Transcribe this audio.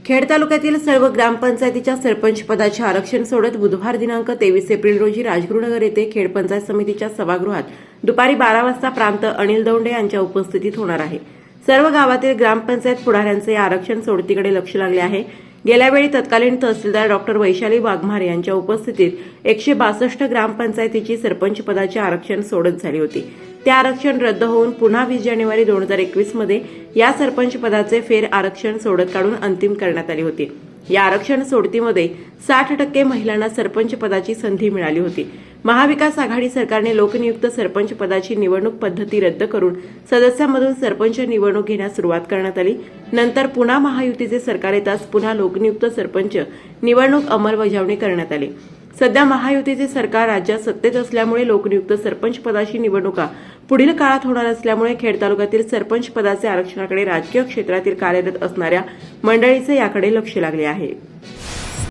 खेड तालुक्यातील सर्व ग्रामपंचायतीच्या सरपंच पदाचे आरक्षण सोडत बुधवार दिनांक 23 एप्रिल रोजी राजगुरुनगर येथे खेड पंचायत समितीच्या सभागृहात दुपारी 12 वाजता प्रांत अनिल दौंडे यांच्या उपस्थितीत होणार आहे। सर्व गावातील ग्रामपंचायत पुढाऱ्यांचे या आरक्षण सोडतीकडे लक्ष लागले आहे। गेल्यावेळी तत्कालीन तहसीलदार डॉक्टर वैशाली वाघमारे यांच्या उपस्थितीत 162 ग्रामपंचायतीची सरपंच पदाचे आरक्षण सोडत झाली होती। ते आरक्षण रद्द होऊन पुन्हा 20 जानेवारी 2021 मध्ये या सरपंच पदाचे फेर आरक्षण सोडत काढून अंतिम करण्यात आली होती। या आरक्षण सोडतीमध्ये 60% महिलांना सरपंच पदाची संधी मिळाली होती। महाविकास आघाडी सरकारने लोकनियुक्त सरपंच पदाची निवडणूक पद्धती रद्द करून सदस्यांमधून सरपंच निवडणूक घेण्यास सुरुवात करण्यात आली। नंतर पुन्हा महायुतीचे सरकार येताच पुन्हा लोकनियुक्त सरपंच निवडणूक अंमलबजावणी करण्यात आली। सध्या महायुतीचे सरकार राज्यात सत्तेत असल्यामुळे लोकनियुक्त सरपंच पदाची निवडणुका पुढील काळात होणार असल्यामुळे खेड तालुक्यातील सरपंच पदाचे आरक्षणाकडे राजकीय क्षेत्रातील कार्यरत असणाऱ्या मंडळीचे याकडे लक्ष लागले आहे।